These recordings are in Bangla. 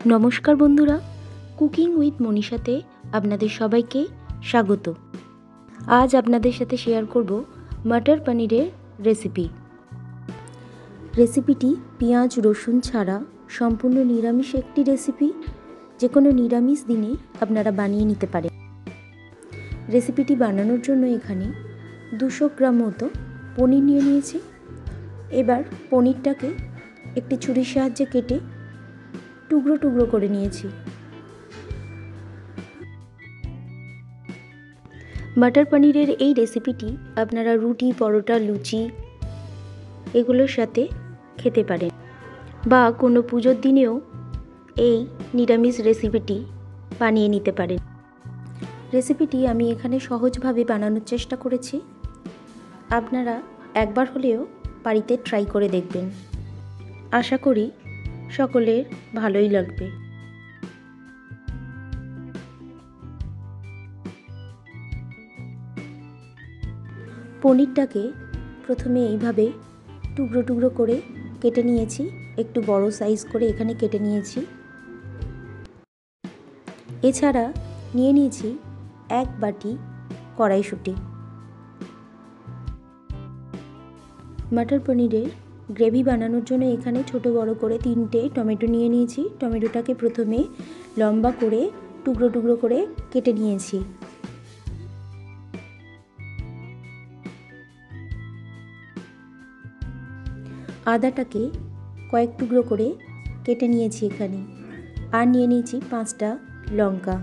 নমস্কার বন্ধুরা, কুকিং উইথ মনীষাতে আপনাদের সবাইকে স্বাগত। আজ আপনাদের সাথে শেয়ার করব মটর পনিরের রেসিপিটি পেঁয়াজ রসুন ছাড়া সম্পূর্ণ নিরামিষ একটি রেসিপি। যে কোনো নিরামিষ দিনে আপনারা বানিয়ে নিতে পারেন। রেসিপিটি বানানোর জন্য এখানে 200 গ্রাম মতো পনির নিয়ে নিয়েছি। এবার পনিরটাকে একটি ছুরির সাহায্যে কেটে টুকরো টুকরো করে নিয়েছি। মটর পনিরের এই রেসিপিটি আপনারা রুটি, পরোটা, লুচি এগুলোর সাথে খেতে পারেন, বা কোনো পুজোর দিনেও এই নিরামিষ রেসিপিটি বানিয়ে নিতে পারেন। রেসিপিটি আমি এখানে সহজভাবে বানানোর চেষ্টা করেছি। আপনারা একবার হলেও বাড়িতে ট্রাই করে দেখবেন। আশা করি সকলের ভালোই লাগবে। পনিরটাকে প্রথমে এইভাবে টুকরো টুকরো করে কেটে নিয়েছি। একটু বড় সাইজ করে এখানে কেটে নিয়েছি। এছাড়া নিয়ে নিয়েছি 1 বাটি কড়াইশুঁটি। মটর পনিরের গ্রেভি বানানোর জন্য এখানে ছোট বড় করে 3টে টমেটো নিয়ে নিয়েছি। টমেটোটাকে প্রথমে লম্বা করে টুকরো টুকরো করে কেটে নিয়েছি। আদাটাকে কয়েক টুকরো করে কেটে নিয়েছি এখানে। আর নিয়ে নিয়েছি 5টা লঙ্কা।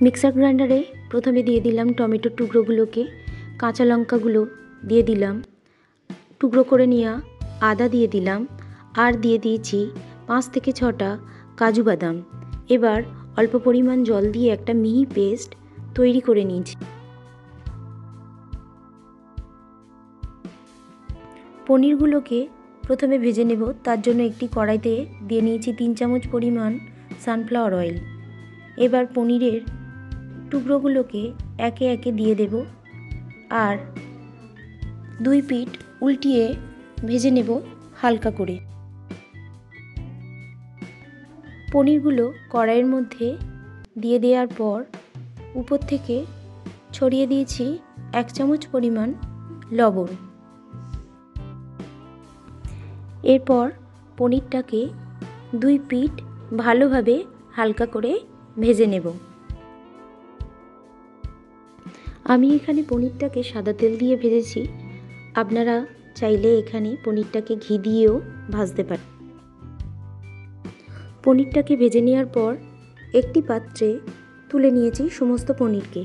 মিক্সার গ্রাইন্ডারে প্রথমে দিয়ে দিলাম টমেটোর টুকরোগুলোকে, কাঁচা লঙ্কাগুলো দিয়ে দিলাম, টুকরো করে নেওয়া আদা দিয়ে দিলাম, আর দিয়ে দিয়েছি 5 থেকে 6টা কাজু বাদাম। এবার অল্প পরিমাণ জল দিয়ে একটা মিহি পেস্ট তৈরি করে নিয়েছি। পনিরগুলোকে প্রথমে ভেজে নেব। তার জন্য একটি কড়াইতে দিয়ে নিয়েছি 3 চামচ পরিমাণ সানফ্লাওয়ার অয়েল। এবার পনিরের টুকরোগুলোকে একে একে দিয়ে দেব, আর 2 পিঠ উল্টিয়ে ভেজে নেব হালকা করে। পনিরগুলো কড়াইয়ের মধ্যে দিয়ে দেওয়ার পর উপর থেকে ছড়িয়ে দিয়েছি 1 চামচ পরিমাণ লবণ। এরপর পনিরটাকে 2 পিঠ ভালোভাবে হালকা করে ভেজে নেব। আমি এখানে পনিরটাকে সাদা তেল দিয়ে ভেজেছি। আপনারা চাইলে এখানে পনিরটাকে ঘি দিয়েও ভাজতে পারেন। পনিরটাকে ভেজে নেওয়ার পর একটি পাত্রে তুলে নিয়েছি সমস্ত পনিরকে।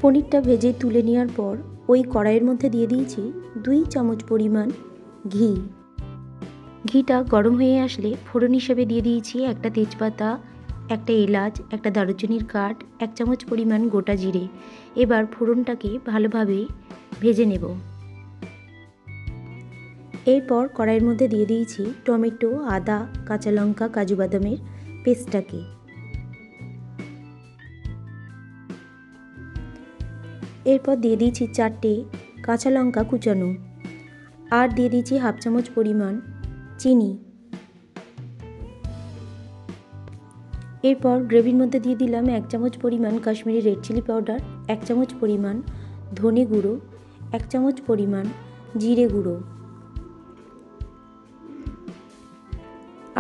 পনিরটা ভেজে তুলে নেওয়ার পর ওই কড়াইয়ের মধ্যে দিয়ে দিয়েছি 2 চামচ পরিমাণ ঘি। ঘিটা গরম হয়ে আসলে ফোড়ন হিসেবে দিয়ে দিয়েছি একটা তেজপাতা, একটা এলাচ, একটা দারুচিনির কাঠ, 1 চামচ পরিমাণ গোটা জিরে। এবার ফোড়নটাকে ভালোভাবে ভেজে নেব। এরপর কড়াইয়ের মধ্যে দিয়ে দিয়েছি টমেটো, আদা, কাঁচা লঙ্কা, কাজু বাদামের পেস্টটাকে। এরপর দিয়ে দিয়েছি 4টে কাঁচা লঙ্কা কুচানো, আর দিয়ে দিয়েছি 1/2 চামচ পরিমাণ চিনি। এরপর গ্রেভির মধ্যে দিয়ে দিলাম 1 চামচ পরিমাণ কাশ্মীরি রেড চিলি পাউডার, 1 চামচ পরিমাণ ধনে গুঁড়ো, 1 চামচ পরিমাণ জিরে গুঁড়ো,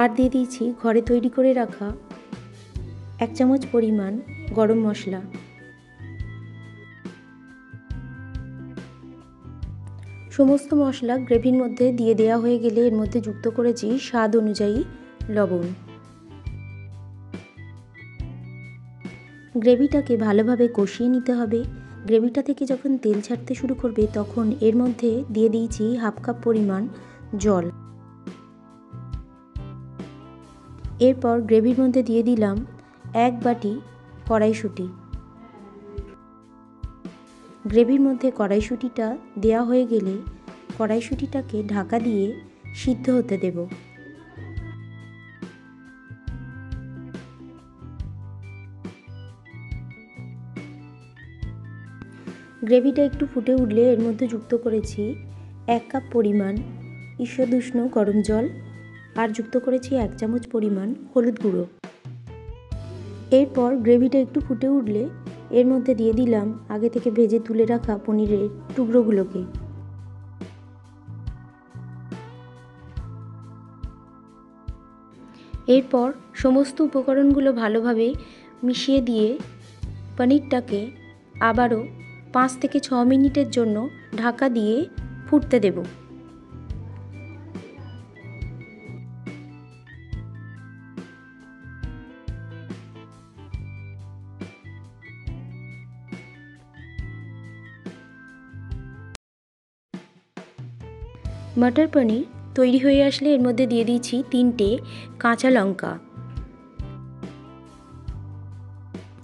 আর দিয়ে দিয়েছি ঘরে তৈরি করে রাখা 1 চামচ পরিমাণ গরম মশলা। সমস্ত মশলা গ্রেভির মধ্যে দিয়ে দেওয়া হয়ে গেলে এর মধ্যে যুক্ত করেছি স্বাদ অনুযায়ী লবণ। গ্রেভিটাকে ভালোভাবে কষিয়ে নিতে হবে। গ্রেভিটা থেকে যখন তেল ছাড়তে শুরু করবে তখন এর মধ্যে দিয়ে দিয়েছি 1/2 কাপ পরিমাণ জল। এরপর গ্রেভির মধ্যে দিয়ে দিলাম 1 বাটি কড়াইশুঁটি। গ্রেভির মধ্যে কড়াইশুঁটিটা দেওয়া হয়ে গেলে কড়াইশুঁটিটাকে ঢাকা দিয়ে সিদ্ধ হতে দেব। গ্রেভিটা একটু ফুটে উঠলে এর মধ্যে যুক্ত করেছি 1 কাপ পরিমাণ ঈষদুষ্ণ গরম জল আর যুক্ত করেছি 1 চামচ পরিমাণ হলুদ গুঁড়ো। এরপর গ্রেভিটা একটু ফুটে উঠলে এর মধ্যে দিয়ে দিলাম আগে থেকে ভেজে তুলে রাখা পনিরের টুকরোগুলোকে। এরপর সমস্ত উপকরণগুলো ভালোভাবে মিশিয়ে দিয়ে পনিরটাকে আবারও 5 থেকে 6 মিনিটের জন্য ঢাকা দিয়ে ফুটতে দেব। মটর পনির তৈরি হয়ে আসলে এর মধ্যে দিয়ে দিয়েছি 3টে কাঁচা লঙ্কা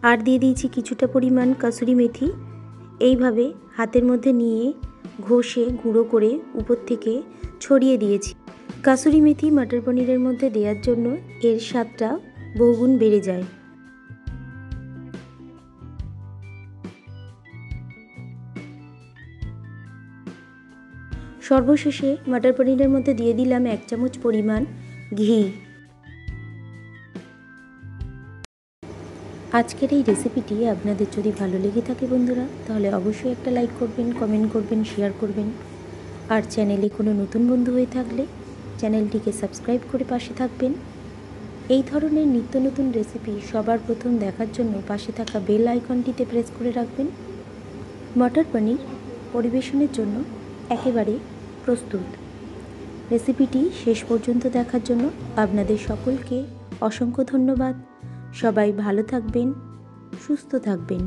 আর দিয়ে দিয়েছি কিছুটা পরিমাণ কাসুরি মেথি। এইভাবে হাতের মধ্যে নিয়ে ঘষে গুঁড়ো করে উপর থেকে ছড়িয়ে দিয়েছি। কাসুরি মেথি মটর পনিরের মধ্যে দেওয়ার জন্য এর স্বাদটা বহুগুণ বেড়ে যায়। সর্বশেষে মটর পনিরের মধ্যে দিয়ে দিলাম 1 চামচ পরিমাণ ঘি। আজকের এই রেসিপিটি আপনাদের যদি ভালো লেগে থাকে বন্ধুরা, তাহলে অবশ্যই একটা লাইক করবেন, কমেন্ট করবেন, শেয়ার করবেন। আর চ্যানেলে কোনো নতুন বন্ধু হয়ে থাকলে চ্যানেলটিকে সাবস্ক্রাইব করে পাশে থাকবেন। এই ধরনের নিত্য নতুন রেসিপি সবার প্রথম দেখার জন্য পাশে থাকা বেল আইকনটিতে প্রেস করে রাখবেন। মটর পনির পরিবেশনের জন্য একেবারে প্রস্তুত। রেসিপিটি শেষ পর্যন্ত দেখার জন্য আপনাদের সকলকে অসংখ্য ধন্যবাদ। সবাই ভালো থাকবেন, সুস্থ থাকবেন।